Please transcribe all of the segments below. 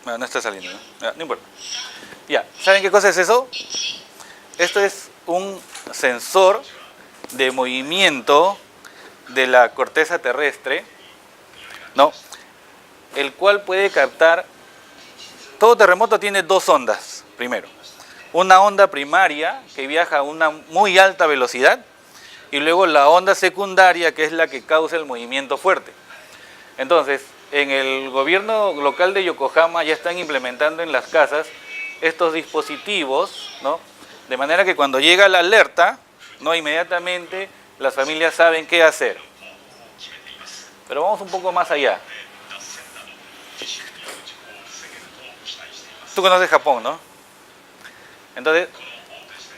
Bueno, no está saliendo, ¿no? Ya, no importa. Ya, ¿saben qué cosa es eso? Esto es un sensor de movimiento de la corteza terrestre, ¿no? El cual puede captar. Todo terremoto tiene dos ondas, primero. Una onda primaria que viaja a una muy alta velocidad y luego la onda secundaria que es la que causa el movimiento fuerte. Entonces, en el gobierno local de Yokohama ya están implementando en las casas estos dispositivos, ¿no? De manera que cuando llega la alerta, ¿no? Inmediatamente las familias saben qué hacer. Pero vamos un poco más allá. Tú conoces Japón, ¿no? Entonces,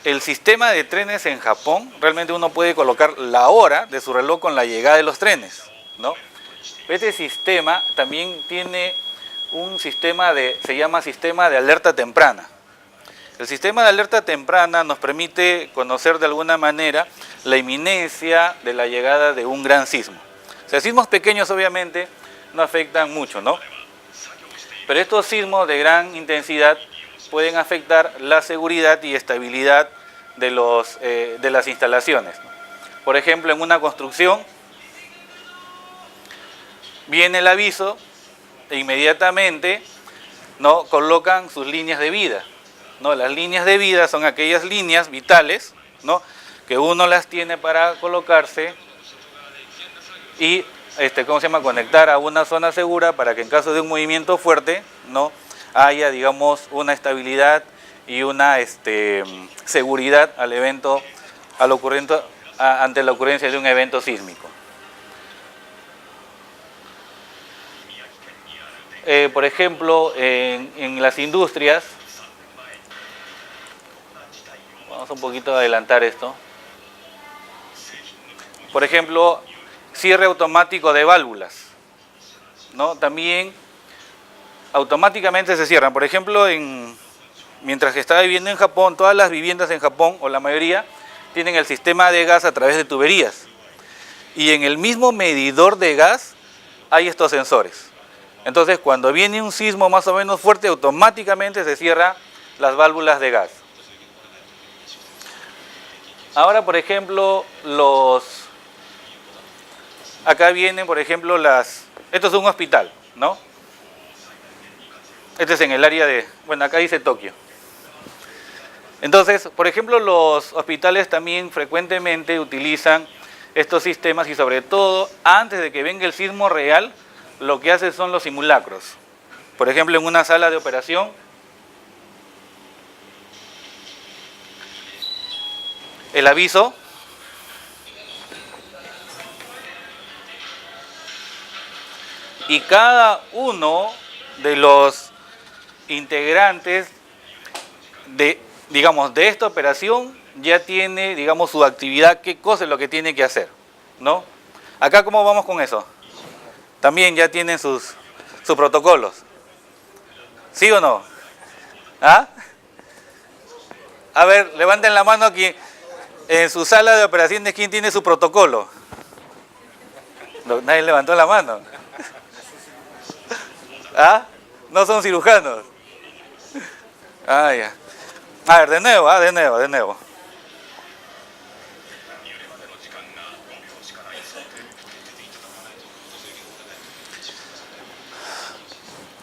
el sistema de trenes en Japón, realmente uno puede colocar la hora de su reloj con la llegada de los trenes, ¿no? Este sistema también tiene un sistema se llama sistema de alerta temprana. El sistema de alerta temprana nos permite conocer de alguna manera la inminencia de la llegada de un gran sismo. O sea, sismos pequeños obviamente no afectan mucho, ¿no? Pero estos sismos de gran intensidad pueden afectar la seguridad y estabilidad de las instalaciones. Por ejemplo, en una construcción viene el aviso e inmediatamente, ¿no? Colocan sus líneas de vida, ¿no? Las líneas de vida son aquellas líneas vitales, ¿no? Que uno las tiene para colocarse y conectar a una zona segura para que en caso de un movimiento fuerte, ¿no? Haya, digamos, una estabilidad y una seguridad ante la ocurrencia de un evento sísmico. Por ejemplo, en las industrias, vamos un poquito a adelantar esto. Por ejemplo, cierre automático de válvulas, ¿no? También automáticamente se cierran. Por ejemplo, mientras que estaba viviendo en Japón, todas las viviendas en Japón, o la mayoría, tienen el sistema de gas a través de tuberías. Y en el mismo medidor de gas hay estos sensores. Entonces, cuando viene un sismo más o menos fuerte, automáticamente se cierran las válvulas de gas. Ahora, por ejemplo, acá vienen, por ejemplo, esto es un hospital, ¿no? Este es en el área acá dice Tokio. Entonces, por ejemplo, los hospitales también frecuentemente utilizan estos sistemas y sobre todo, antes de que venga el sismo real, lo que hacen son los simulacros. Por ejemplo, en una sala de operación, el aviso y cada uno de los integrantes de esta operación ya tiene, digamos, su actividad, qué cosa es lo que tiene que hacer, ¿no? Acá, ¿cómo vamos con eso? También ya tienen sus protocolos. ¿Sí o no? ¿Ah? A ver, levanten la mano aquí. En su sala de operaciones, ¿quién tiene su protocolo? Nadie levantó la mano. ¿Ah? No son cirujanos. Ah, ya. A ver, de nuevo.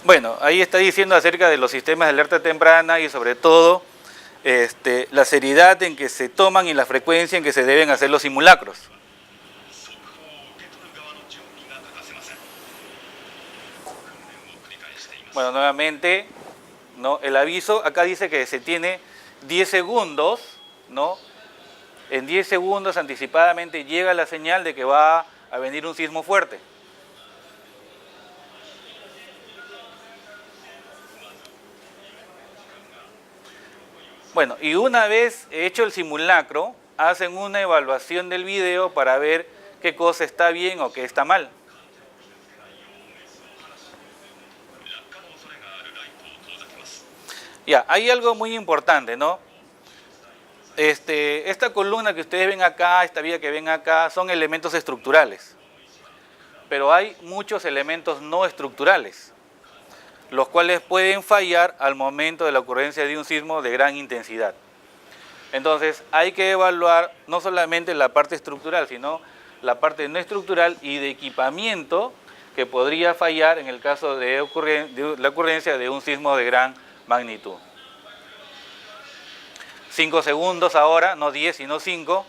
Bueno, ahí está diciendo acerca de los sistemas de alerta temprana y sobre todo la seriedad en que se toman y la frecuencia en que se deben hacer los simulacros. Bueno, nuevamente, ¿no? El aviso, acá dice que se tiene 10 segundos, ¿no? En 10 segundos anticipadamente llega la señal de que va a venir un sismo fuerte. Bueno, y una vez hecho el simulacro, hacen una evaluación del video para ver qué cosa está bien o qué está mal. Ya, hay algo muy importante, ¿no? Esta columna que ustedes ven acá, esta vía que ven acá, son elementos estructurales. Pero hay muchos elementos no estructurales. los cuales pueden fallar al momento de la ocurrencia de un sismo de gran intensidad. Entonces hay que evaluar no solamente la parte estructural, sino la parte no estructural y de equipamiento que podría fallar en el caso de la ocurrencia de un sismo de gran magnitud. 5 segundos ahora, no 10, sino 5.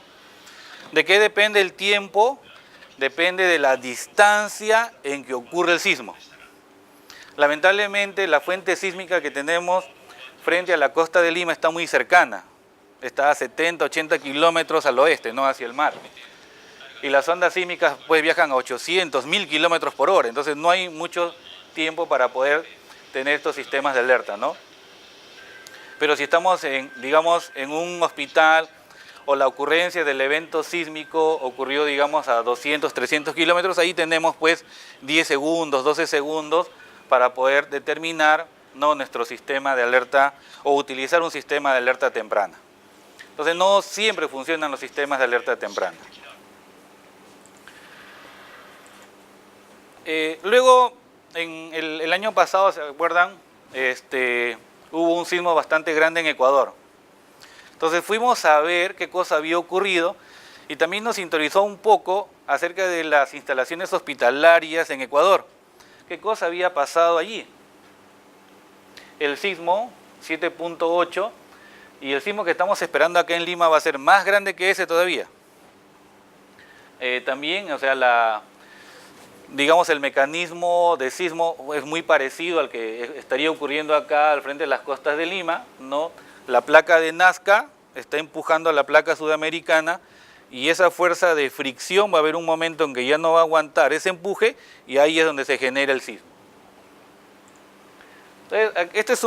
¿De qué depende el tiempo? Depende de la distancia en que ocurre el sismo. Lamentablemente la fuente sísmica que tenemos frente a la costa de Lima está muy cercana. Está a 70, 80 kilómetros al oeste, no hacia el mar. Y las ondas sísmicas pues viajan a 800, 1000 kilómetros por hora. Entonces no hay mucho tiempo para poder tener estos sistemas de alerta, ¿no? Pero si estamos digamos, en un hospital o la ocurrencia del evento sísmico ocurrió, digamos, a 200, 300 kilómetros, ahí tenemos pues 10 segundos, 12 segundos para poder determinar, ¿no?, nuestro sistema de alerta o utilizar un sistema de alerta temprana. Entonces no siempre funcionan los sistemas de alerta temprana. Luego, en el año pasado, ¿se acuerdan? Hubo un sismo bastante grande en Ecuador. Entonces fuimos a ver qué cosa había ocurrido y también nos interesó un poco acerca de las instalaciones hospitalarias en Ecuador. ¿Qué cosa había pasado allí? El sismo 7.8 y el sismo que estamos esperando acá en Lima va a ser más grande que ese todavía. También, o sea, digamos, el mecanismo de sismo es muy parecido al que estaría ocurriendo acá al frente de las costas de Lima, ¿no? La placa de Nazca está empujando a la placa sudamericana y esa fuerza de fricción va a haber un momento en que ya no va a aguantar ese empuje y ahí es donde se genera el sismo. Entonces,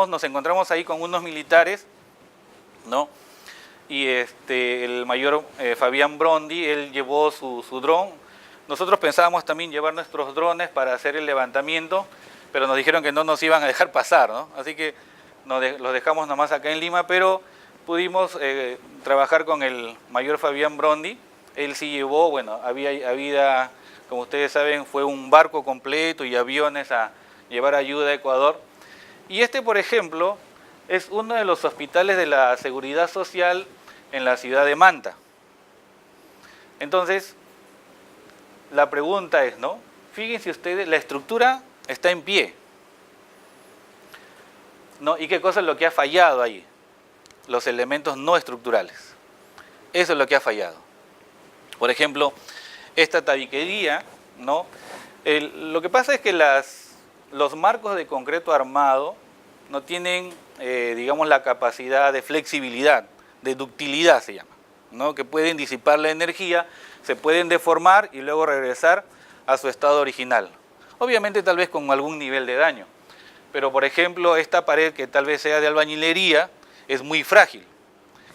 nos encontramos ahí con unos militares, ¿no? Y el mayor Fabián Brondi, él llevó su dron. Nosotros pensábamos también llevar nuestros drones para hacer el levantamiento, pero nos dijeron que no nos iban a dejar pasar, ¿no? Así que los dejamos nomás acá en Lima, pero pudimos trabajar con el mayor Fabián Brondi. Él sí llevó, bueno, había, como ustedes saben, fue un barco completo y aviones a llevar ayuda a Ecuador. Y por ejemplo, es uno de los hospitales de la Seguridad Social en la ciudad de Manta. Entonces, la pregunta es, ¿no? Fíjense ustedes, la estructura está en pie, ¿no? ¿Y qué cosa es lo que ha fallado ahí? Los elementos no estructurales. Eso es lo que ha fallado. Por ejemplo, esta tabiquería, ¿no? Lo que pasa es que los marcos de concreto armado no tienen, digamos, la capacidad de flexibilidad, de ductilidad se llama, ¿no? Que pueden disipar la energía, se pueden deformar y luego regresar a su estado original. Obviamente tal vez con algún nivel de daño, pero por ejemplo esta pared que tal vez sea de albañilería es muy frágil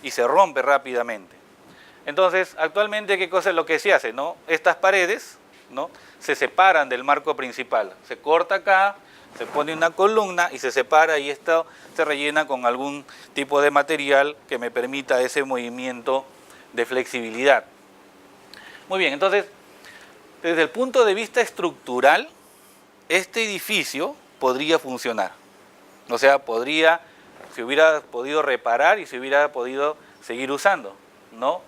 y se rompe rápidamente. Entonces actualmente ¿qué cosa es lo que se hace, ¿no? Estas paredes, ¿no?, se separan del marco principal, se corta acá, se pone una columna y se separa y esto se rellena con algún tipo de material que me permita ese movimiento de flexibilidad. Muy bien, entonces, desde el punto de vista estructural, este edificio podría funcionar. O sea, se hubiera podido reparar y se hubiera podido seguir usando, ¿no?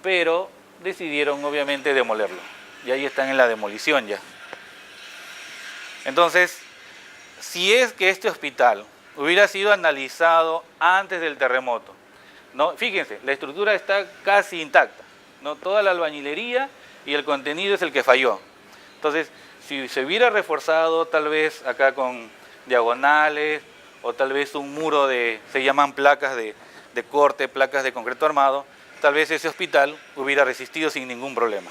Pero decidieron obviamente demolerlo. Y ahí están en la demolición ya. Entonces, si es que este hospital hubiera sido analizado antes del terremoto, ¿no? Fíjense, la estructura está casi intacta, ¿no? Toda la albañilería y el contenido es el que falló. Entonces, si se hubiera reforzado tal vez acá con diagonales o tal vez un muro se llaman placas de corte, placas de concreto armado, tal vez ese hospital hubiera resistido sin ningún problema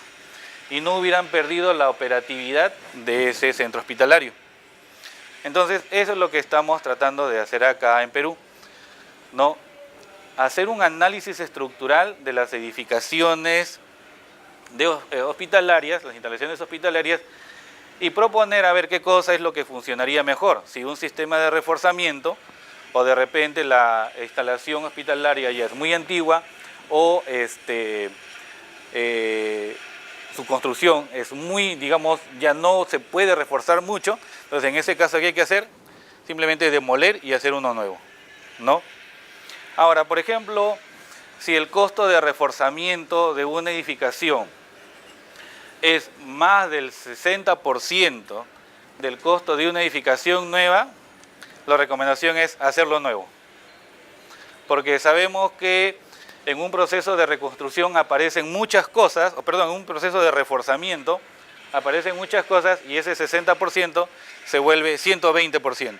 y no hubieran perdido la operatividad de ese centro hospitalario. Entonces, eso es lo que estamos tratando de hacer acá en Perú, ¿no? Hacer un análisis estructural de las edificaciones hospitalarias, las instalaciones hospitalarias, y proponer a ver qué cosa es lo que funcionaría mejor, si un sistema de reforzamiento o de repente la instalación hospitalaria ya es muy antigua o su su construcción es muy, digamos, ya no se puede reforzar mucho, entonces en ese caso, ¿qué hay que hacer? Simplemente demoler y hacer uno nuevo, ¿no? Ahora, por ejemplo, si el costo de reforzamiento de una edificación es más del 60% del costo de una edificación nueva, la recomendación es hacerlo nuevo. Porque sabemos que en un proceso de reconstrucción aparecen muchas cosas, en un proceso de reforzamiento aparecen muchas cosas y ese 60% se vuelve 120%.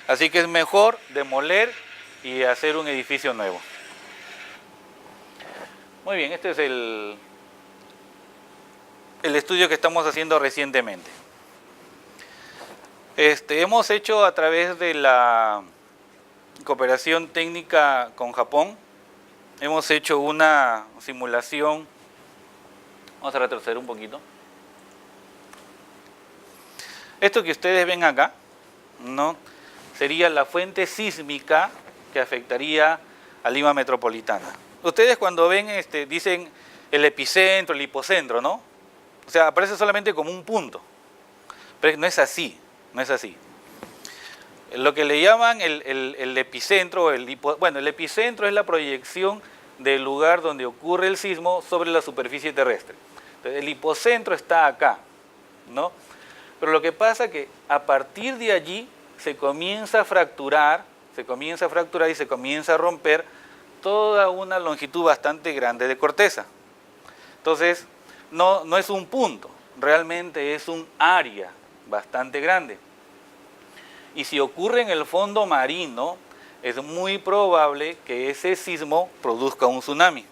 Así que es mejor demoler y hacer un edificio nuevo. Muy bien, este es el estudio que estamos haciendo recientemente. Hemos hecho a través de la cooperación técnica con Japón, hemos hecho una simulación. Vamos a retroceder un poquito. Esto que ustedes ven acá, ¿no?, sería la fuente sísmica que afectaría a Lima metropolitana. Ustedes cuando ven, dicen el epicentro, el hipocentro, ¿no? O sea, aparece solamente como un punto. Pero no es así, no es así. Lo que le llaman el epicentro, el epicentro es la proyección del lugar donde ocurre el sismo sobre la superficie terrestre. Entonces, el hipocentro está acá, ¿no? Pero lo que pasa es que a partir de allí se comienza a fracturar y se comienza a romper toda una longitud bastante grande de corteza. Entonces, no es un punto, realmente es un área bastante grande. Y si ocurre en el fondo marino, es muy probable que ese sismo produzca un tsunami.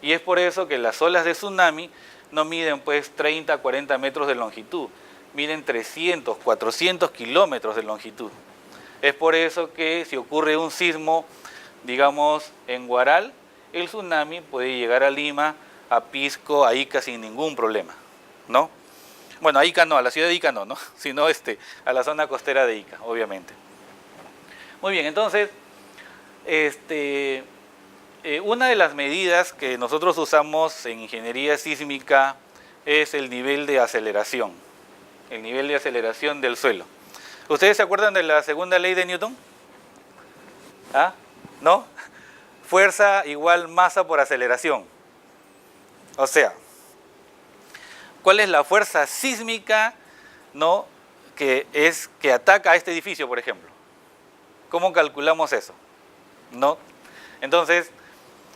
Y es por eso que las olas de tsunami no miden pues 30, 40 metros de longitud, miden 300, 400 kilómetros de longitud. Es por eso que si ocurre un sismo, digamos, en Huaral, el tsunami puede llegar a Lima, a Pisco, a Ica sin ningún problema, ¿no? Bueno, a Ica no, a la ciudad de Ica no, sino a la zona costera de Ica, obviamente. Muy bien, entonces, una de las medidas que nosotros usamos en ingeniería sísmica es el nivel de aceleración del suelo. ¿Ustedes se acuerdan de la segunda ley de Newton? ¿Ah? ¿No? Fuerza igual masa por aceleración. O sea, ¿cuál es la fuerza sísmica, ¿no?, que ataca a este edificio, por ejemplo? ¿Cómo calculamos eso? ¿No? Entonces,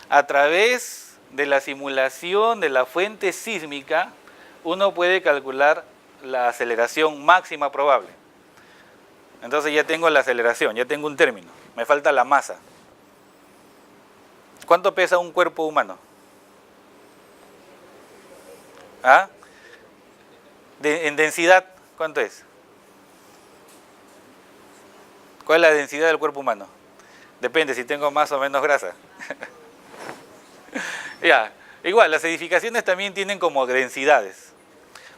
a través de la simulación de la fuente sísmica, uno puede calcular la aceleración máxima probable. Entonces ya tengo la aceleración, ya tengo un término, me falta la masa. ¿Cuánto pesa un cuerpo humano? ¿Ah? En densidad, ¿cuánto es? ¿Cuál es la densidad del cuerpo humano? Depende si tengo más o menos grasa. Ya, igual, las edificaciones también tienen como densidades.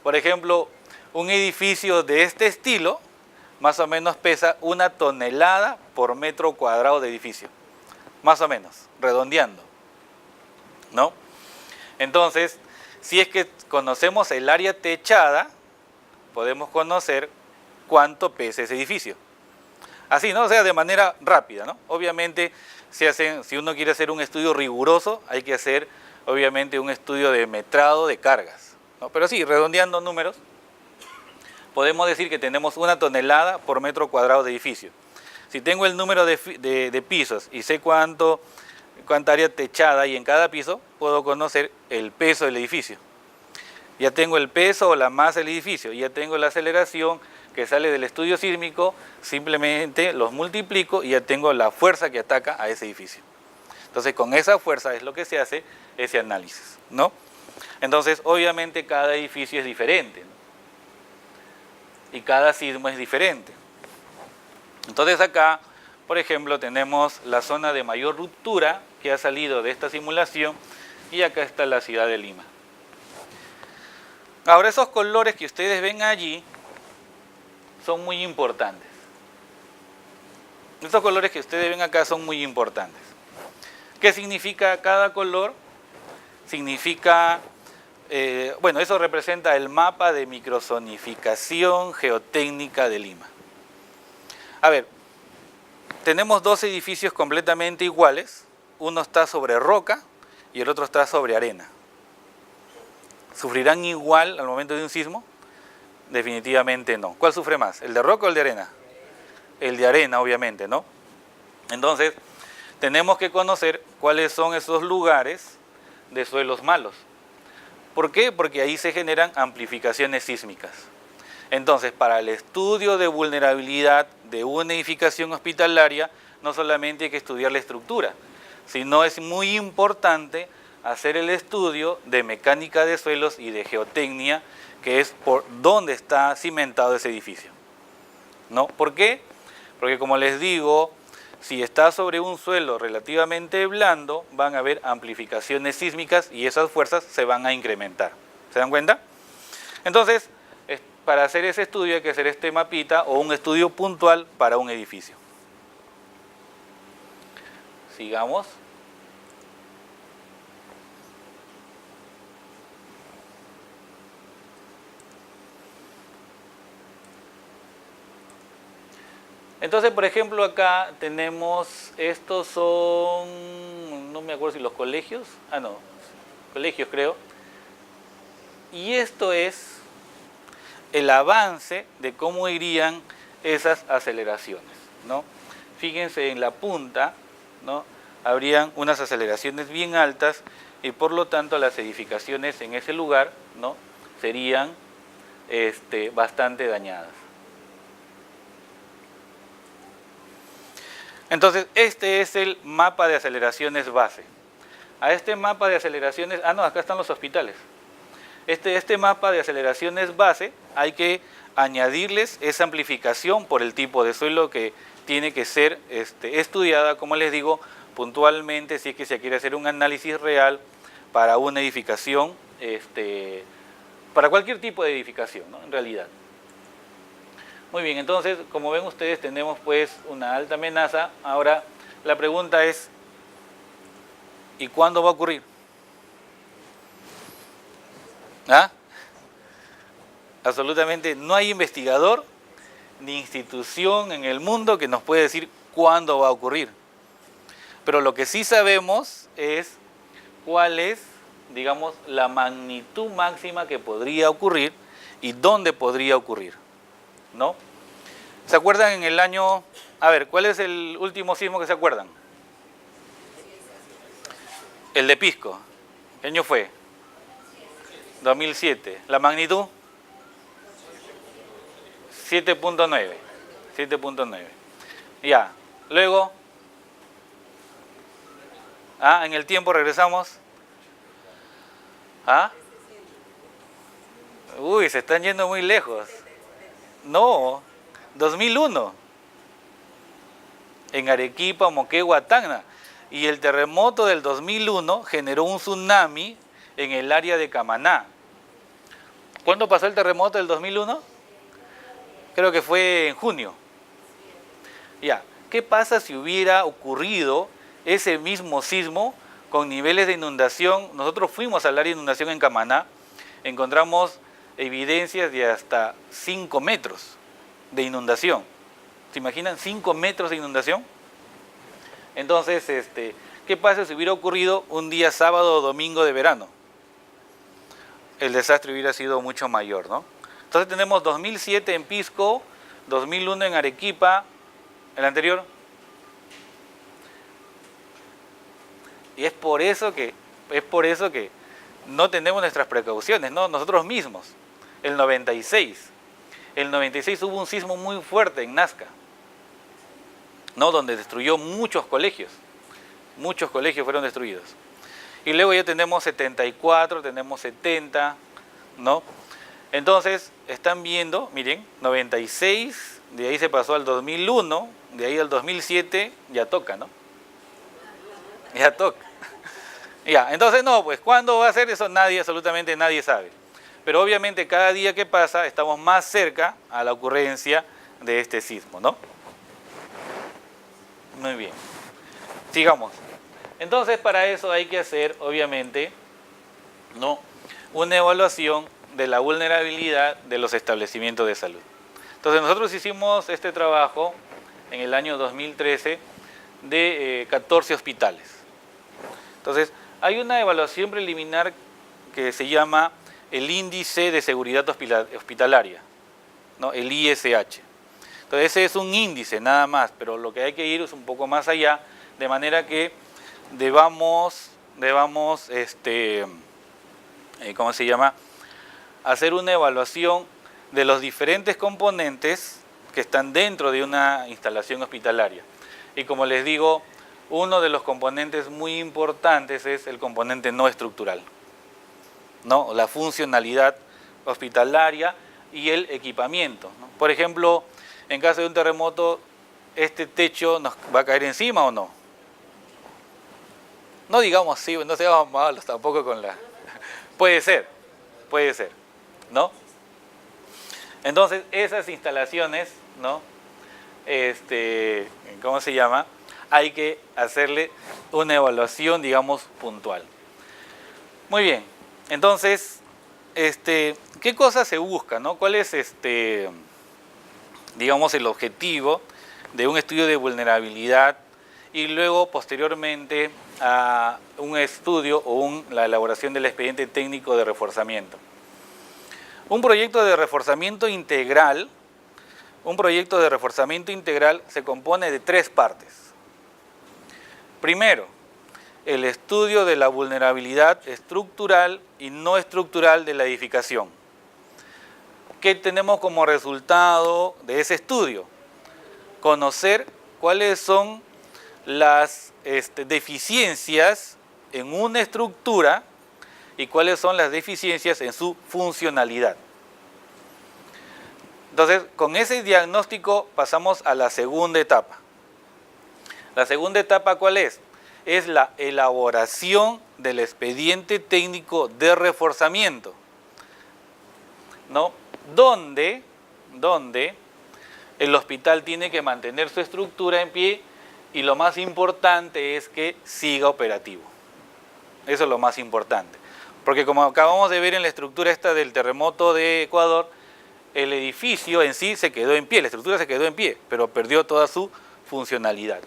Por ejemplo, un edificio de este estilo más o menos pesa 1 tonelada por metro cuadrado de edificio. Más o menos, redondeando, ¿no? Entonces, si es que conocemos el área techada, podemos conocer cuánto pesa ese edificio. Así, ¿no? O sea, de manera rápida, ¿no? Obviamente, si uno quiere hacer un estudio riguroso, hay que hacer, obviamente, un estudio de metrado de cargas, ¿no? Pero sí, redondeando números, podemos decir que tenemos 1 tonelada por metro cuadrado de edificio. Si tengo el número de pisos y sé cuánta área techada hay en cada piso, puedo conocer el peso del edificio. Ya tengo el peso o la masa del edificio, ya tengo la aceleración que sale del estudio sísmico, simplemente los multiplico y ya tengo la fuerza que ataca a ese edificio. Entonces, con esa fuerza es lo que se hace ese análisis, ¿no? Entonces, obviamente cada edificio es diferente, ¿no?, y cada sismo es diferente. Entonces acá, por ejemplo, tenemos la zona de mayor ruptura que ha salido de esta simulación y acá está la ciudad de Lima. Ahora, esos colores que ustedes ven allí son muy importantes. Estos colores que ustedes ven acá son muy importantes. ¿Qué significa cada color? Significa bueno, eso representa el mapa de microzonificación geotécnica de Lima. A ver, tenemos dos edificios completamente iguales. Uno está sobre roca y el otro está sobre arena. ¿Sufrirán igual al momento de un sismo? Definitivamente no. ¿Cuál sufre más? ¿El de roca o el de arena? El de arena, obviamente, ¿no? Entonces, tenemos que conocer cuáles son esos lugares de suelos malos. ¿Por qué? Porque ahí se generan amplificaciones sísmicas. Entonces, para el estudio de vulnerabilidad de una edificación hospitalaria, no solamente hay que estudiar la estructura, sino es muy importante hacer el estudio de mecánica de suelos y de geotecnia, que es por dónde está cimentado ese edificio, ¿no? ¿Por qué? Porque, como les digo, si está sobre un suelo relativamente blando, van a haber amplificaciones sísmicas y esas fuerzas se van a incrementar. ¿Se dan cuenta? Entonces, para hacer ese estudio hay que hacer este mapita o un estudio puntual para un edificio. Sigamos. Entonces, por ejemplo, acá tenemos, estos son, no me acuerdo si los colegios, no, colegios creo, y esto es el avance de cómo irían esas aceleraciones, ¿no? Fíjense en la punta, ¿no? Habrían unas aceleraciones bien altas y por lo tanto las edificaciones en ese lugar, ¿no? Serían bastante dañadas. Entonces, este es el mapa de aceleraciones base. A este mapa de aceleraciones, no, acá están los hospitales. Este mapa de aceleraciones base hay que añadirles esa amplificación por el tipo de suelo que tiene que ser estudiada, como les digo, puntualmente, si es que se quiere hacer un análisis real para una edificación, para cualquier tipo de edificación, ¿no? En realidad. Muy bien, entonces, como ven ustedes, tenemos pues una alta amenaza. Ahora, la pregunta es, ¿y cuándo va a ocurrir? Absolutamente no hay investigador ni institución en el mundo que nos pueda decir cuándo va a ocurrir. Pero lo que sí sabemos es cuál es, digamos, la magnitud máxima que podría ocurrir y dónde podría ocurrir, ¿no? ¿Se acuerdan en el año... A ver, ¿cuál es el último sismo que se acuerdan? El de Pisco. ¿Qué año fue? 2007. ¿La magnitud? 7.9. 7.9. Ya. Luego... en el tiempo regresamos. Uy, se están yendo muy lejos. No, 2001. En Arequipa, Moquegua, Tacna. Y el terremoto del 2001 generó un tsunami en el área de Camaná. ¿Cuándo pasó el terremoto del 2001? Creo que fue en junio. Ya, ¿qué pasa si hubiera ocurrido ese mismo sismo con niveles de inundación? Nosotros fuimos al área de inundación en Camaná, encontramos evidencias de hasta 5 metros de inundación. ¿Se imaginan? 5 metros de inundación. Entonces, ¿qué pasa si hubiera ocurrido un día sábado o domingo de verano? El desastre hubiera sido mucho mayor, ¿no? Entonces tenemos 2007 en Pisco, 2001 en Arequipa, el anterior. Y es por eso que no tenemos nuestras precauciones, ¿no? Nosotros mismos. El 96 hubo un sismo muy fuerte en Nazca, ¿no? Donde destruyó muchos colegios. Muchos colegios fueron destruidos. Y luego ya tenemos 74, tenemos 70, ¿no? Entonces, están viendo, miren, 96, de ahí se pasó al 2001, de ahí al 2007, ya toca, ¿no? Ya toca. Ya, entonces no, pues, ¿cuándo va a ser eso? Absolutamente nadie sabe. Pero obviamente cada día que pasa estamos más cerca a la ocurrencia de este sismo, ¿no? Muy bien. Sigamos. Entonces, para eso hay que hacer, obviamente, ¿no?, una evaluación de la vulnerabilidad de los establecimientos de salud. Entonces nosotros hicimos este trabajo en el año 2013 de 14 hospitales. Entonces hay una evaluación preliminar que se llama el Índice de Seguridad Hospitalaria, ¿no? El ISH. Entonces ese es un índice nada más, pero lo que hay que ir es un poco más allá, de manera que debamos ¿cómo se llama? Hacer una evaluación de los diferentes componentes que están dentro de una instalación hospitalaria. Y como les digo, uno de los componentes muy importantes es el componente no estructural, ¿no? La funcionalidad hospitalaria y el equipamiento, ¿no? Por ejemplo, en caso de un terremoto, ¿este techo nos va a caer encima o no? No digamos así, no seamos malos tampoco con la... Puede ser, ¿no? Entonces, esas instalaciones, ¿no? ¿Cómo se llama? Hay que hacerle una evaluación, digamos, puntual. Muy bien, entonces, ¿qué cosa se busca, no? ¿Cuál es, digamos, el objetivo de un estudio de vulnerabilidad y luego, posteriormente, a un estudio o la elaboración del expediente técnico de reforzamiento? Un proyecto de reforzamiento integral se compone de 3 partes. Primero, el estudio de la vulnerabilidad estructural y no estructural de la edificación. ¿Qué tenemos como resultado de ese estudio? Conocer cuáles son las deficiencias en una estructura y cuáles son las deficiencias en su funcionalidad. Entonces, con ese diagnóstico pasamos a la segunda etapa. La segunda etapa, ¿cuál es? Es la elaboración del expediente técnico de reforzamiento, ¿no? Donde el hospital tiene que mantener su estructura en pie y lo más importante es que siga operativo. Eso es lo más importante. Porque como acabamos de ver en la estructura esta del terremoto de Ecuador, el edificio en sí se quedó en pie, la estructura se quedó en pie, pero perdió toda su funcionalidad,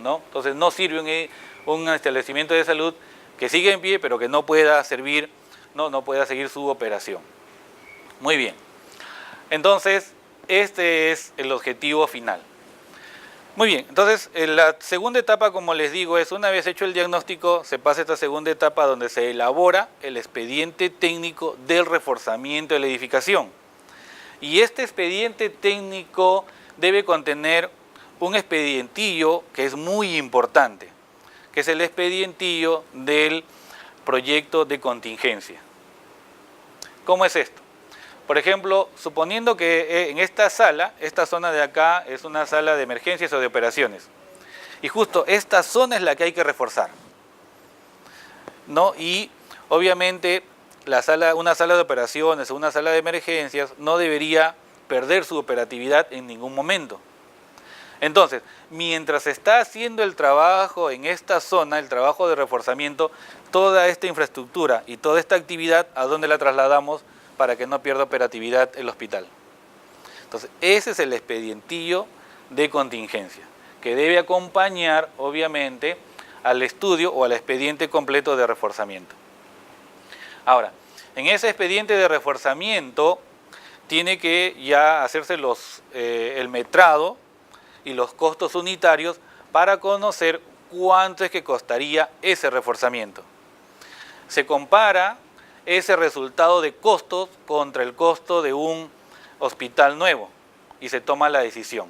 ¿no? Entonces no sirve un establecimiento de salud que siga en pie, pero que no pueda servir, no pueda seguir su operación. Muy bien. Entonces, este es el objetivo final. Muy bien, entonces la segunda etapa, como les digo, es una vez hecho el diagnóstico, se pasa a esta segunda etapa donde se elabora el expediente técnico del reforzamiento de la edificación. Y este expediente técnico debe contener un expedientillo que es muy importante, que es el expedientillo del proyecto de contingencia. ¿Cómo es esto? Por ejemplo, suponiendo que en esta zona de acá es una sala de emergencias o de operaciones, y justo esta zona es la que hay que reforzar, ¿no? Y obviamente una sala de operaciones o una sala de emergencias no debería perder su operatividad en ningún momento. Entonces, mientras se está haciendo el trabajo en esta zona, el trabajo de reforzamiento, toda esta infraestructura y toda esta actividad, ¿a dónde la trasladamos para que no pierda operatividad el hospital? Entonces, ese es el expedientillo de contingencia, que debe acompañar, obviamente, al estudio o al expediente completo de reforzamiento. Ahora, en ese expediente de reforzamiento tiene que ya hacerse el metrado y los costos unitarios para conocer cuánto es que costaría ese reforzamiento. Se compara ese resultado de costos contra el costo de un hospital nuevo y se toma la decisión.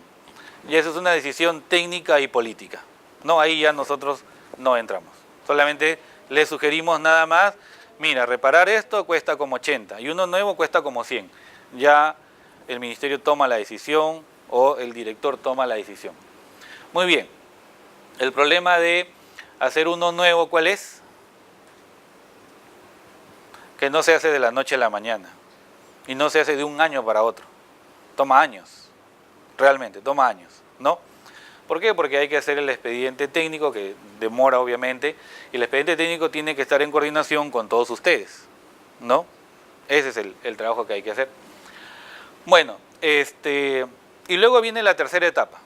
Y eso es una decisión técnica y política. No, ahí ya nosotros no entramos. Solamente le sugerimos nada más, mira, reparar esto cuesta como 80 y uno nuevo cuesta como 100. Ya el ministerio toma la decisión o el director toma la decisión. Muy bien. El problema de hacer uno nuevo, ¿cuál es? Que no se hace de la noche a la mañana y no se hace de un año para otro. Toma años, realmente, toma años, ¿no? ¿Por qué? Porque hay que hacer el expediente técnico, que demora obviamente, y el expediente técnico tiene que estar en coordinación con todos ustedes, ¿no? Ese es el trabajo que hay que hacer. Bueno, y luego viene la tercera etapa,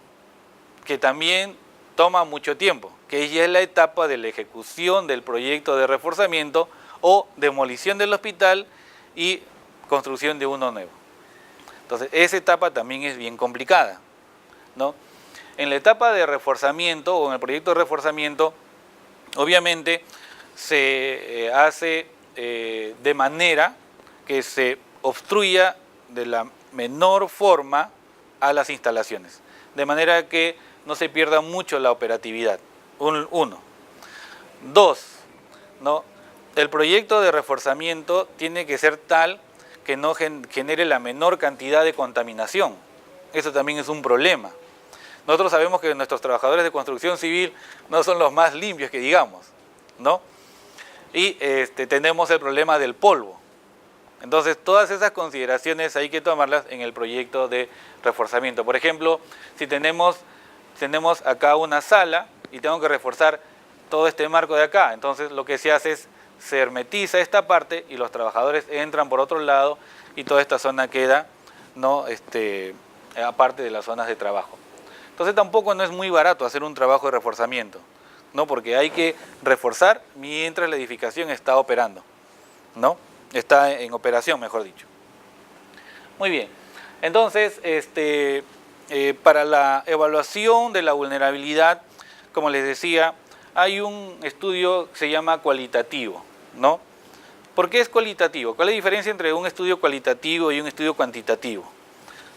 que también toma mucho tiempo, que ya es la etapa de la ejecución del proyecto de reforzamiento o demolición del hospital y construcción de uno nuevo. Entonces, esa etapa también es bien complicada, ¿no? En la etapa de reforzamiento o en el proyecto de reforzamiento, obviamente se hace de manera que se obstruya de la menor forma a las instalaciones, de manera que no se pierda mucho la operatividad. Uno. Dos, ¿no? El proyecto de reforzamiento tiene que ser tal que no genere la menor cantidad de contaminación. Eso también es un problema. Nosotros sabemos que nuestros trabajadores de construcción civil no son los más limpios que digamos, ¿no? Y tenemos el problema del polvo. Entonces, todas esas consideraciones hay que tomarlas en el proyecto de reforzamiento. Por ejemplo, si tenemos acá una sala y tengo que reforzar todo este marco de acá, entonces lo que se hace es se hermetiza esta parte y los trabajadores entran por otro lado y toda esta zona queda, ¿no? Aparte de las zonas de trabajo. Entonces tampoco no es muy barato hacer un trabajo de reforzamiento, ¿no? Porque hay que reforzar mientras la edificación está operando, ¿no? Está en operación, mejor dicho. Muy bien. Entonces, para la evaluación de la vulnerabilidad, como les decía, hay un estudio que se llama cualitativo, ¿no? ¿Por qué es cualitativo? ¿Cuál es la diferencia entre un estudio cualitativo y un estudio cuantitativo?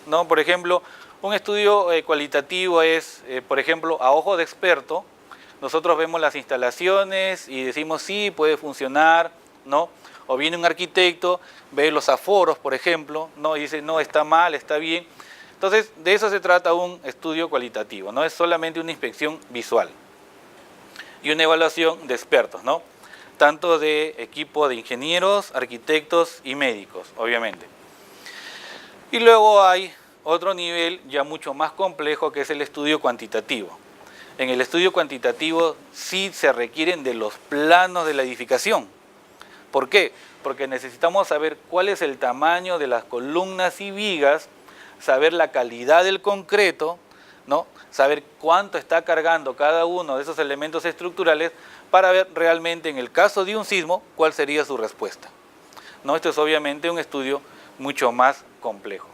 ¿No? Por ejemplo, un estudio cualitativo es, por ejemplo, a ojo de experto, nosotros vemos las instalaciones y decimos sí, puede funcionar, ¿no? O viene un arquitecto, ve los aforos, por ejemplo, ¿no? Y dice, no, está mal, está bien. Entonces, de eso se trata un estudio cualitativo, no es solamente una inspección visual. Y una evaluación de expertos, ¿no? Tanto de equipo de ingenieros, arquitectos y médicos, obviamente. Y luego hay otro nivel ya mucho más complejo que es el estudio cuantitativo. En el estudio cuantitativo sí se requieren de los planos de la edificación. ¿Por qué? Porque necesitamos saber cuál es el tamaño de las columnas y vigas, saber la calidad del concreto, ¿no? Saber cuánto está cargando cada uno de esos elementos estructurales para ver realmente en el caso de un sismo cuál sería su respuesta, ¿no? Esto es obviamente un estudio mucho más complejo.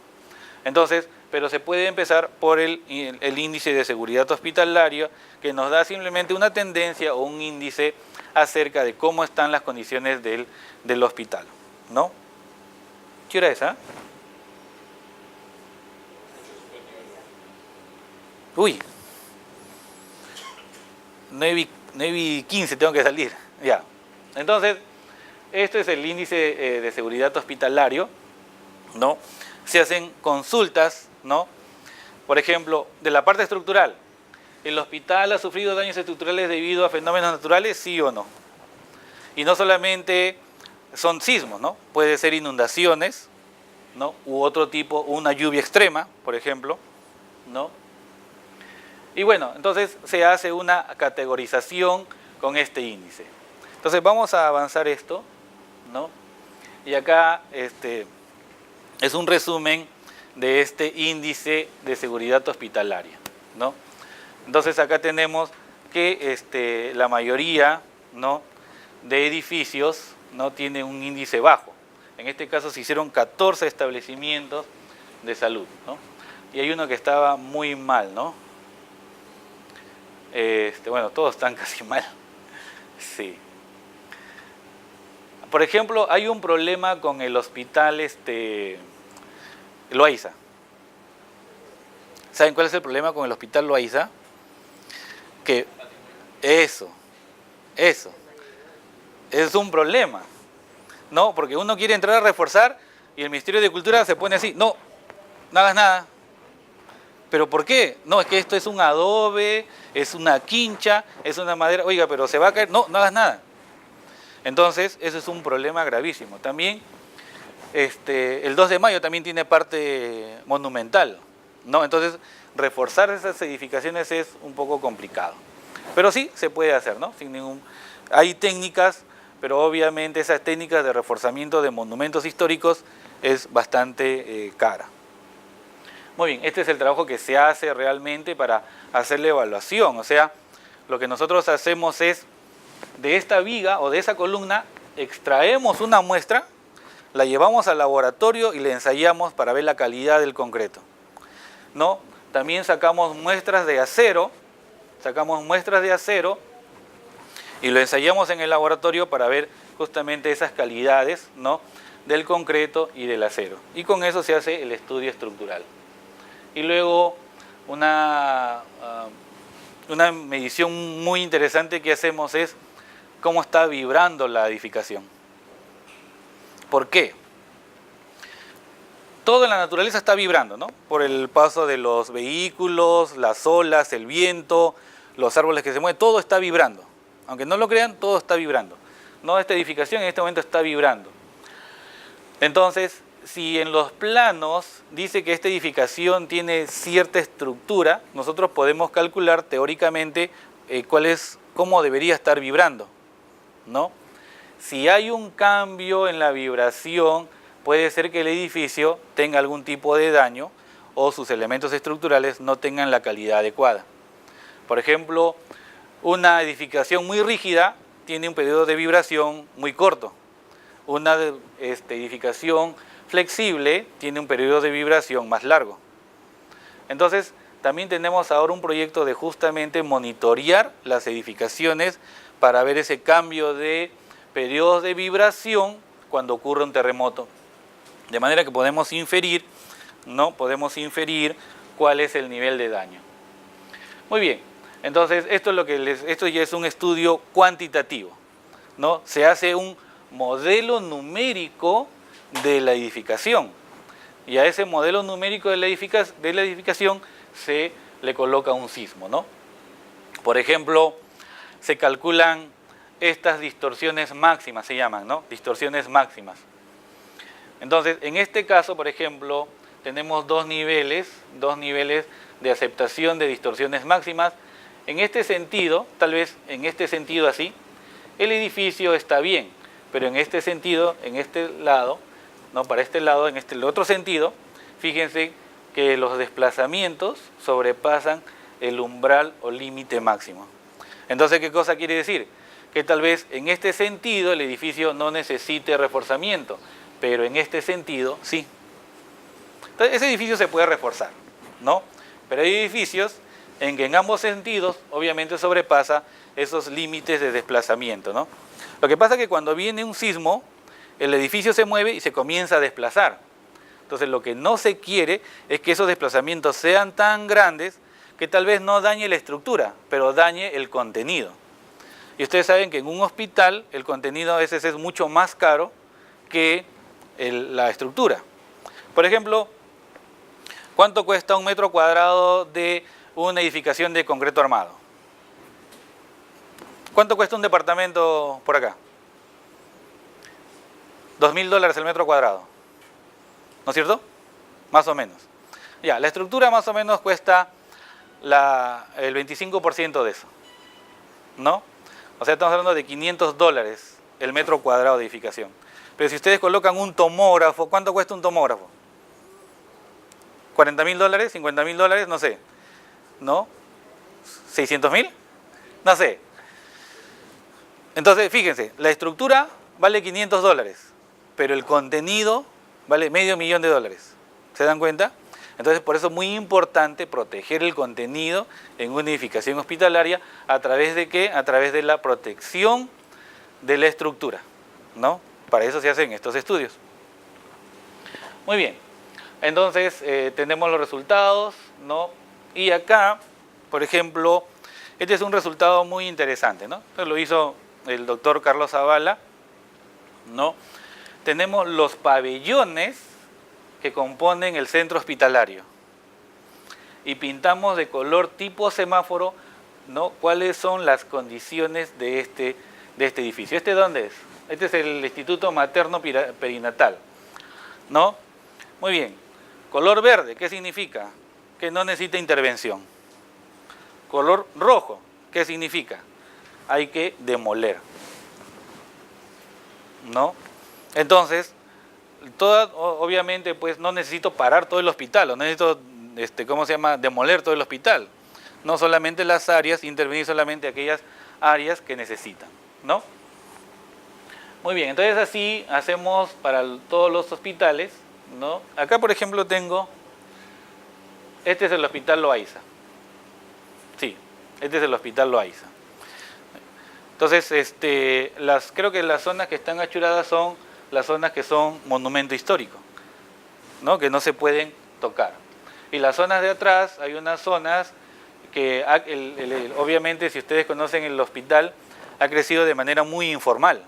Entonces, pero se puede empezar por el índice de seguridad hospitalaria, que nos da simplemente una tendencia o un índice acerca de cómo están las condiciones del hospital, ¿no? ¿Qué hora es, ah? Uy, 9:15 tengo que salir, ya. Entonces, este es el índice de seguridad hospitalario, ¿no? Se hacen consultas, ¿no? Por ejemplo, de la parte estructural, ¿el hospital ha sufrido daños estructurales debido a fenómenos naturales? ¿Sí o no? Y no solamente son sismos, ¿no? Puede ser inundaciones, ¿no? U otro tipo, una lluvia extrema, por ejemplo, ¿no? Y bueno, entonces se hace una categorización con este índice. Entonces vamos a avanzar esto, ¿no? Y acá es un resumen de este índice de seguridad hospitalaria, ¿no? Entonces acá tenemos que la mayoría, ¿no?, de edificios no tiene un índice bajo. En este caso se hicieron 14 establecimientos de salud, ¿no? Y hay uno que estaba muy mal, ¿no? Bueno, todos están casi mal. Sí. Por ejemplo, hay un problema con el hospital Loaiza. ¿Saben cuál es el problema con el hospital Loaiza? Que eso es un problema, ¿no? Porque uno quiere entrar a reforzar y el Ministerio de Cultura se pone así, no hagas nada. ¿Pero por qué? No, es que esto es un adobe, es una quincha, es una madera, oiga, pero se va a caer, no hagas nada. Entonces, eso es un problema gravísimo. También, el 2 de mayo también tiene parte monumental, ¿no? Entonces, reforzar esas edificaciones es un poco complicado. Pero sí se puede hacer, ¿no? Hay técnicas pero obviamente esas técnicas de reforzamiento de monumentos históricos es bastante cara. Muy bien, este es el trabajo que se hace realmente para hacer la evaluación, o sea, lo que nosotros hacemos es, de esta viga o de esa columna, extraemos una muestra, la llevamos al laboratorio y la ensayamos para ver la calidad del concreto, ¿no? También sacamos muestras de acero y lo ensayamos en el laboratorio para ver justamente esas calidades, ¿no?, del concreto y del acero. Y con eso se hace el estudio estructural. Y luego una medición muy interesante que hacemos es cómo está vibrando la edificación. ¿Por qué? Todo en la naturaleza está vibrando, ¿no? Por el paso de los vehículos, las olas, el viento, los árboles que se mueven, todo está vibrando. Aunque no lo crean, todo está vibrando, ¿no? Esta edificación en este momento está vibrando. Entonces, si en los planos dice que esta edificación tiene cierta estructura, nosotros podemos calcular teóricamente cómo debería estar vibrando, ¿no? Si hay un cambio en la vibración, puede ser que el edificio tenga algún tipo de daño o sus elementos estructurales no tengan la calidad adecuada. Por ejemplo, una edificación muy rígida tiene un periodo de vibración muy corto. Una edificación flexible tiene un periodo de vibración más largo. Entonces, también tenemos ahora un proyecto de justamente monitorear las edificaciones para ver ese cambio de periodos de vibración cuando ocurre un terremoto. De manera que podemos inferir, ¿no? Podemos inferir cuál es el nivel de daño. Muy bien, entonces esto ya es un estudio cuantitativo, ¿no? Se hace un modelo numérico de la edificación y a ese modelo numérico de la edificación se le coloca un sismo, ¿no? Por ejemplo, se calculan estas distorsiones máximas, se llaman, ¿no? Distorsiones máximas. Entonces, en este caso, por ejemplo, tenemos dos niveles de aceptación de distorsiones máximas. En este sentido, tal vez en este sentido así, el edificio está bien, pero en este sentido, en este lado, no para este lado, en el otro sentido, fíjense que los desplazamientos sobrepasan el umbral o límite máximo. Entonces, ¿qué cosa quiere decir? Que tal vez en este sentido el edificio no necesite reforzamiento, pero en este sentido sí. Entonces, ese edificio se puede reforzar, ¿no? Pero hay edificios en que en ambos sentidos obviamente sobrepasa esos límites de desplazamiento, ¿no? Lo que pasa es que cuando viene un sismo, el edificio se mueve y se comienza a desplazar. Entonces, lo que no se quiere es que esos desplazamientos sean tan grandes que tal vez no dañe la estructura, pero dañe el contenido. Y ustedes saben que en un hospital el contenido a veces es mucho más caro que la estructura. Por ejemplo, ¿cuánto cuesta un metro cuadrado de una edificación de concreto armado? ¿Cuánto cuesta un departamento por acá? $2.000 el metro cuadrado, ¿no es cierto? Más o menos. Ya, la estructura más o menos cuesta el 25% de eso, ¿no? O sea, estamos hablando de $500 el metro cuadrado de edificación. Pero si ustedes colocan un tomógrafo, ¿cuánto cuesta un tomógrafo? $40.000, $50.000, no sé, ¿no? ¿600.000? No sé. Entonces, fíjense, la estructura vale $500, pero el contenido vale $500.000. ¿Se dan cuenta? Entonces, por eso es muy importante proteger el contenido en una edificación hospitalaria. ¿A través de qué? A través de la protección de la estructura, ¿no? Para eso se hacen estos estudios. Muy bien. Entonces, tenemos los resultados, ¿no? Y acá, por ejemplo, este es un resultado muy interesante, ¿no? Esto lo hizo el doctor Carlos Zavala, ¿no? Tenemos los pabellones que componen el centro hospitalario y pintamos de color tipo semáforo, ¿no? ¿Cuáles son las condiciones de este edificio? ¿Este dónde es? Este es el Instituto Materno Perinatal, ¿no? Muy bien. Color verde, ¿qué significa? Que no necesita intervención. Color rojo, ¿qué significa? Hay que demoler. ¿no? Entonces, obviamente, pues no necesito parar todo el hospital, no necesito, ¿cómo se llama?, demoler todo el hospital. No solamente las áreas, intervenir solamente aquellas áreas que necesitan, ¿no? Muy bien, entonces así hacemos para todos los hospitales, ¿no? Acá, por ejemplo, tengo, este es el Hospital Loaiza. Sí, este es el Hospital Loaiza. Entonces, creo que las zonas que están achuradas son las zonas que son monumento histórico, ¿no? Que no se pueden tocar. Y las zonas de atrás, hay unas zonas que obviamente, si ustedes conocen el hospital, ha crecido de manera muy informal,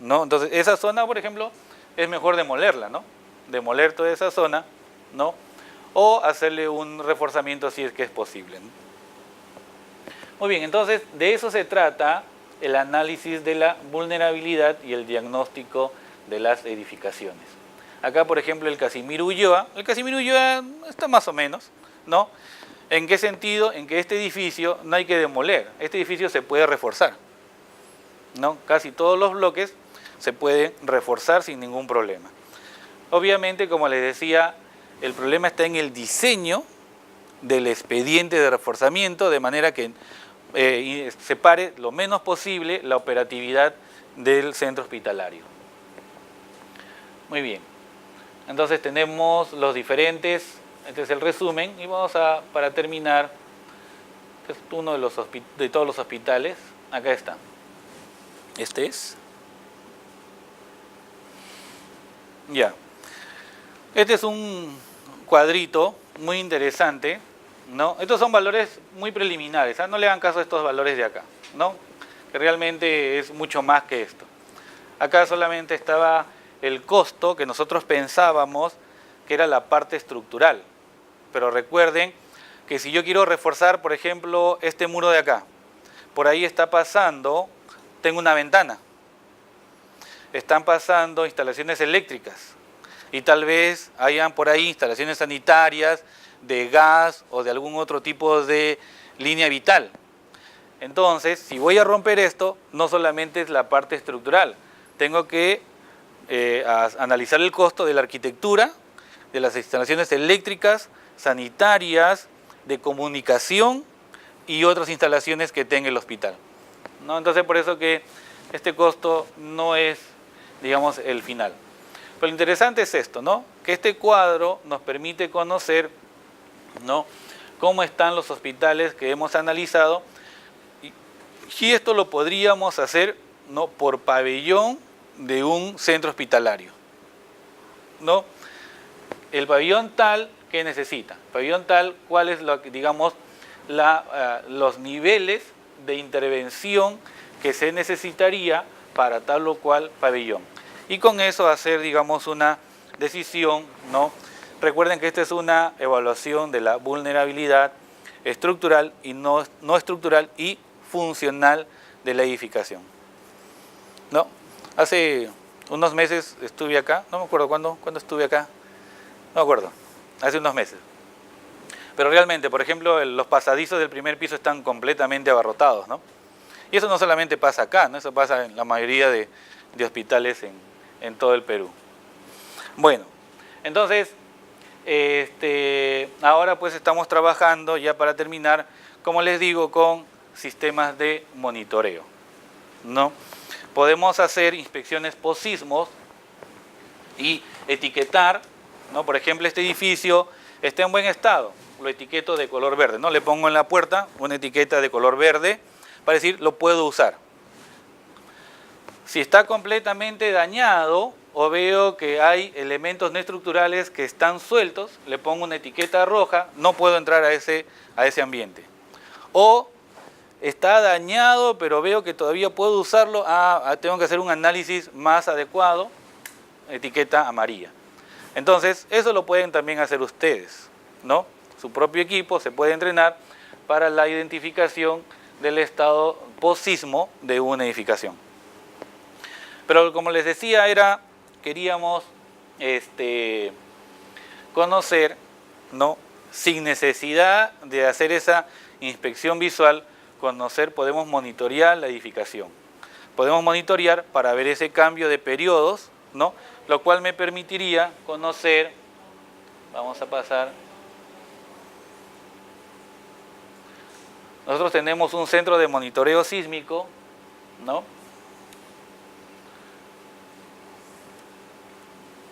¿no? Entonces, esa zona, por ejemplo, es mejor demolerla, ¿no? Demoler toda esa zona, ¿no? O hacerle un reforzamiento si es que es posible, ¿no? Muy bien, entonces de eso se trata el análisis de la vulnerabilidad y el diagnóstico de las edificaciones. Acá, por ejemplo, el Casimiro Ulloa está más o menos, ¿no? ¿En qué sentido? En que este edificio no hay que demoler, este edificio se puede reforzar, ¿no? Casi todos los bloques se pueden reforzar sin ningún problema. Obviamente, como les decía, el problema está en el diseño del expediente de reforzamiento, de manera que separe lo menos posible la operatividad del centro hospitalario. Muy bien, entonces tenemos los diferentes, este es el resumen, y vamos a, para terminar, este es uno de todos los hospitales, acá está. Este es. Ya. Este es un cuadrito muy interesante, ¿no? Estos son valores muy preliminares, ¿eh? No le hagan caso a estos valores de acá, ¿no? Que realmente es mucho más que esto. Acá solamente estaba el costo que nosotros pensábamos que era la parte estructural. Pero recuerden que si yo quiero reforzar, por ejemplo, este muro de acá, por ahí está pasando, tengo una ventana, están pasando instalaciones eléctricas y tal vez hayan por ahí instalaciones sanitarias, de gas o de algún otro tipo de línea vital. Entonces, si voy a romper esto, no solamente es la parte estructural, tengo que analizar el costo de la arquitectura, de las instalaciones eléctricas, sanitarias, de comunicación y otras instalaciones que tenga el hospital, ¿no? Entonces, por eso que este costo no es, digamos, el final. Pero lo interesante es esto, ¿no? Que este cuadro nos permite conocer, ¿no?, cómo están los hospitales que hemos analizado, y esto lo podríamos hacer, ¿no?, por pabellón de un centro hospitalario, ¿no? El pabellón tal, ¿qué necesita? El pabellón tal, ¿cuál es, digamos, los niveles de intervención que se necesitaría para tal o cual pabellón? Y con eso hacer, digamos, una decisión, ¿no? Recuerden que esta es una evaluación de la vulnerabilidad estructural y no estructural y funcional de la edificación, ¿no? Hace unos meses estuve acá, no me acuerdo cuándo estuve acá, no me acuerdo, hace unos meses. Pero realmente, por ejemplo, los pasadizos del primer piso están completamente abarrotados, ¿no? Y eso no solamente pasa acá, ¿no? Eso pasa en la mayoría de hospitales en todo el Perú. Bueno, entonces, ahora pues estamos trabajando, ya para terminar, como les digo, con sistemas de monitoreo, ¿no? Podemos hacer inspecciones post-sismos y etiquetar, ¿no? Por ejemplo, este edificio está en buen estado, lo etiqueto de color verde, ¿no? Le pongo en la puerta una etiqueta de color verde para decir, lo puedo usar. Si está completamente dañado o veo que hay elementos no estructurales que están sueltos, le pongo una etiqueta roja, no puedo entrar a ese ambiente. O está dañado, pero veo que todavía puedo usarlo, tengo que hacer un análisis más adecuado, etiqueta amarilla. Entonces, eso lo pueden también hacer ustedes, ¿no? Su propio equipo se puede entrenar para la identificación del estado post-sismo de una edificación. Pero como les decía, queríamos conocer, ¿no?, sin necesidad de hacer esa inspección visual, podemos monitorear la edificación. podemos monitorear para ver ese cambio de periodos, ¿no? Lo cual me permitiría conocer, vamos a pasar, nosotros tenemos un centro de monitoreo sísmico, ¿no?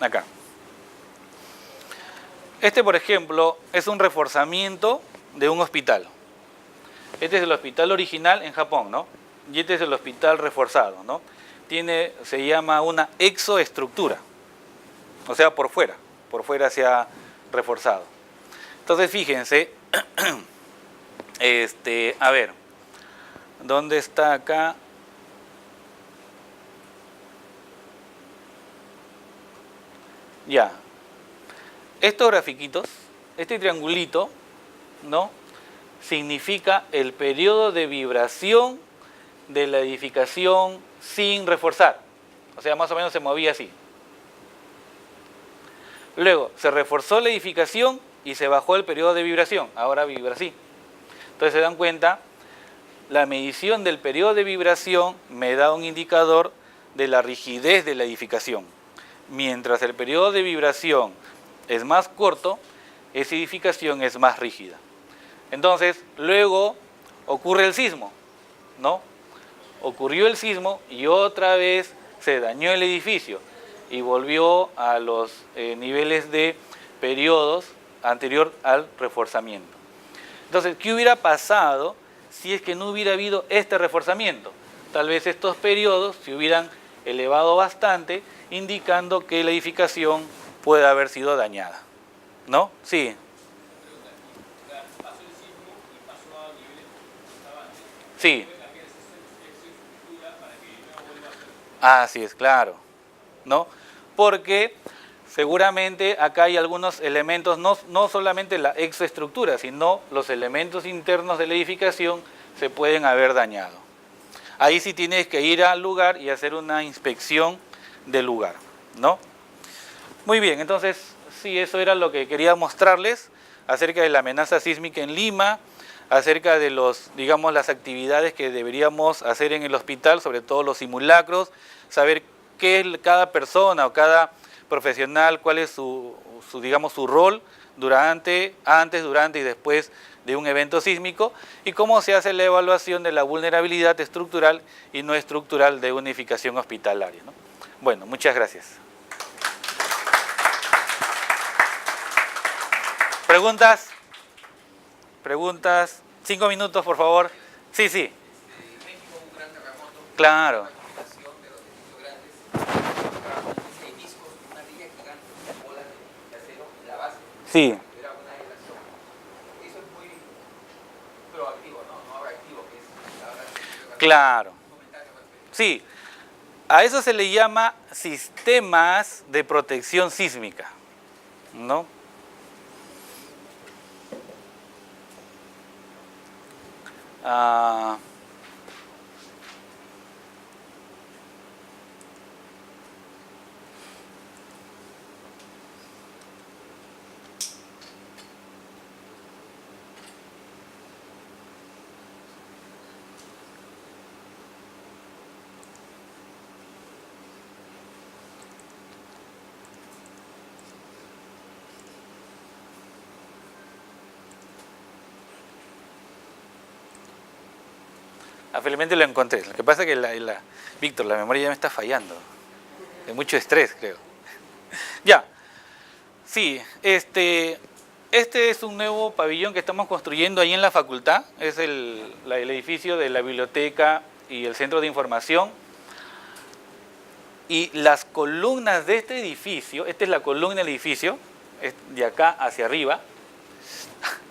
Acá. Este, por ejemplo, es un reforzamiento de un hospital. Este es el hospital original en Japón, ¿no? Y este es el hospital reforzado, ¿no? Se llama una exoestructura, o sea, por fuera se ha reforzado. Entonces, fíjense, a ver, ¿dónde está acá? Ya. Estos grafiquitos, este triangulito, ¿no? Significa el periodo de vibración de la edificación sin reforzar. O sea, más o menos se movía así. Luego, se reforzó la edificación y se bajó el periodo de vibración. Ahora vibra así. Entonces, se dan cuenta, la medición del periodo de vibración me da un indicador de la rigidez de la edificación. Mientras el periodo de vibración es más corto, esa edificación es más rígida. Entonces, luego ocurre el sismo, ¿no? Ocurrió el sismo y otra vez se dañó el edificio y volvió a los niveles de periodos anterior al reforzamiento. Entonces, ¿qué hubiera pasado si es que no hubiera habido este reforzamiento? Tal vez estos periodos se hubieran elevado bastante, indicando que la edificación puede haber sido dañada, ¿no? Sí. Sí. Así es, claro, ¿no? Porque seguramente acá hay algunos elementos, no solamente la exoestructura, sino los elementos internos de la edificación se pueden haber dañado. Ahí sí tienes que ir al lugar y hacer una inspección del lugar, ¿no? Muy bien, entonces, sí, eso era lo que quería mostrarles acerca de la amenaza sísmica en Lima, acerca de digamos, las actividades que deberíamos hacer en el hospital, sobre todo los simulacros, saber qué es cada persona o cada profesional, cuál es digamos, su rol antes, durante y después de un evento sísmico, y cómo se hace la evaluación de la vulnerabilidad estructural y no estructural de una edificación hospitalaria, ¿no? Bueno, muchas gracias. ¿Preguntas? ¿Preguntas? 5 minutos, por favor. Sí, sí. En México hubo un gran terremoto. Claro. Una combinación de los edificios grandes. Edificios con una villa gigante, bolas de acero en la base. Sí. Era una relación. Eso es muy proactivo, ¿no? No reactivo, que es ahora. Claro. Sí. A eso se le llama sistemas de protección sísmica, ¿no? Felizmente lo encontré. Lo que pasa es que Víctor, la memoria ya me está fallando. De mucho estrés, creo. Ya. Sí, este es un nuevo pabellón que estamos construyendo ahí en la facultad. Es el edificio de la biblioteca y el centro de información. Y las columnas de este edificio, esta es la columna del edificio, es de acá hacia arriba.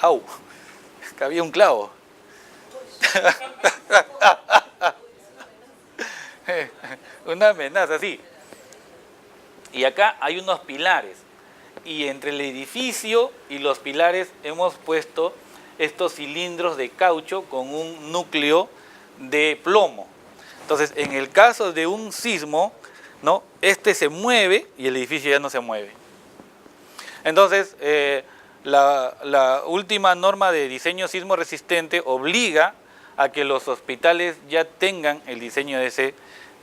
¡Au! Cabía un clavo. Una amenaza, sí. Y acá hay unos pilares. Y entre el edificio y los pilares hemos puesto estos cilindros de caucho con un núcleo de plomo. Entonces, en el caso de un sismo, ¿no? Este se mueve y el edificio ya no se mueve. Entonces, la última norma de diseño sismo resistente obliga a que los hospitales ya tengan el diseño de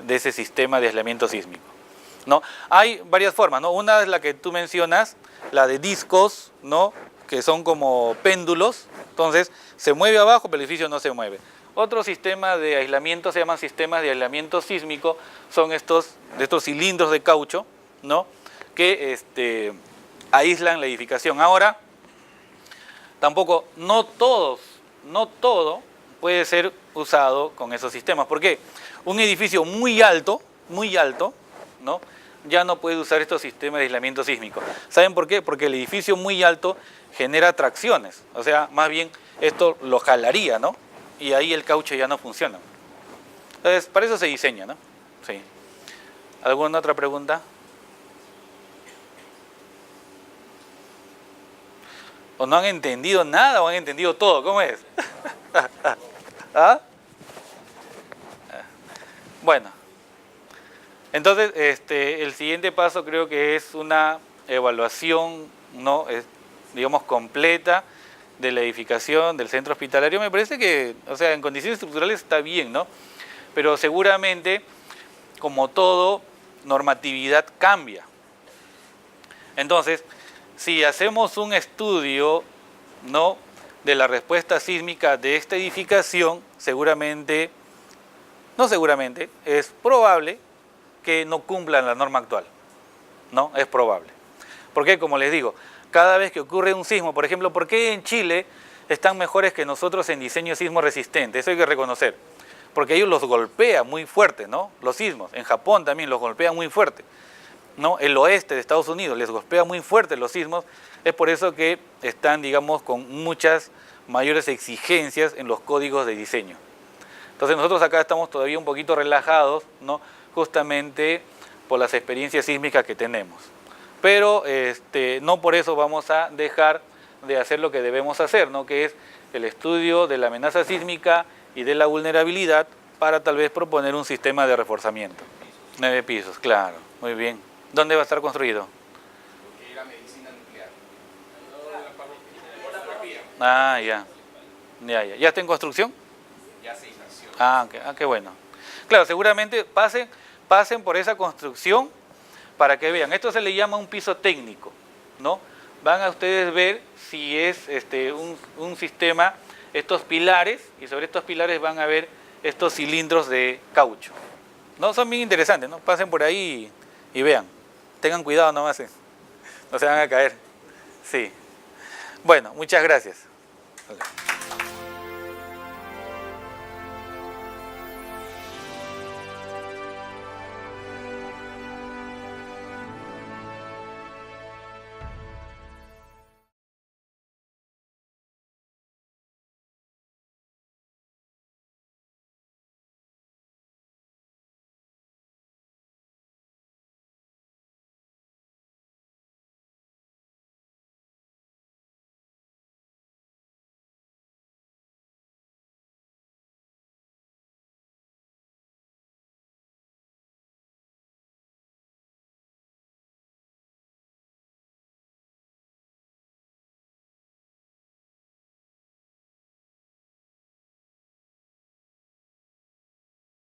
ese sistema de aislamiento sísmico, ¿no? Hay varias formas, ¿no? Una es la que tú mencionas, la de discos, ¿no? Que son como péndulos, entonces se mueve abajo, pero el edificio no se mueve. Otro sistema de aislamiento se llaman sistemas de aislamiento sísmico, son estos cilindros de caucho, ¿no? Que aíslan la edificación. Ahora, tampoco, no todo puede ser usado con esos sistemas. ¿Por qué? Un edificio muy alto, ¿no? Ya no puede usar estos sistemas de aislamiento sísmico. ¿Saben por qué? Porque el edificio muy alto genera tracciones, o sea, más bien esto lo jalaría, ¿no? Y ahí el caucho ya no funciona. Entonces, para eso se diseña, ¿no? Sí. ¿Alguna otra pregunta? ¿O no han entendido nada o han entendido todo? ¿Cómo es? ¿Ah? Bueno, entonces el siguiente paso creo que es una evaluación, ¿no? Digamos, completa de la edificación del centro hospitalario. Me parece que, o sea, en condiciones estructurales está bien, ¿no? Pero seguramente, como todo, normatividad cambia. Entonces, si hacemos un estudio, ¿no?, de la respuesta sísmica de esta edificación, es probable que no cumplan la norma actual, ¿no? Es probable. Porque, como les digo, cada vez que ocurre un sismo, por ejemplo, ¿por qué en Chile están mejores que nosotros en diseño sismo resistente? Eso hay que reconocer. Porque ellos los golpea muy fuerte, ¿no? Los sismos. En Japón también los golpea muy fuerte, ¿no? El oeste de Estados Unidos les golpea muy fuerte los sismos. Es por eso que están, digamos, con muchas mayores exigencias en los códigos de diseño. Entonces nosotros acá estamos todavía un poquito relajados, ¿no? Justamente por las experiencias sísmicas que tenemos. Pero no por eso vamos a dejar de hacer lo que debemos hacer, ¿no? Que es el estudio de la amenaza sísmica y de la vulnerabilidad para tal vez proponer un sistema de reforzamiento. 9 pisos, claro, muy bien. ¿Dónde va a estar construido? Porque era medicina nuclear. Ah, ya. ¿Ya está en construcción? Ya se inició. Qué bueno. Claro, seguramente pasen por esa construcción para que vean. Esto se le llama un piso técnico, ¿no? Van a ustedes ver si es un sistema, estos pilares, y sobre estos pilares van a ver estos cilindros de caucho, ¿no? Son bien interesantes, ¿no? Pasen por ahí y vean. Tengan cuidado nomás, no se van a caer. Sí. Bueno, muchas gracias. Okay.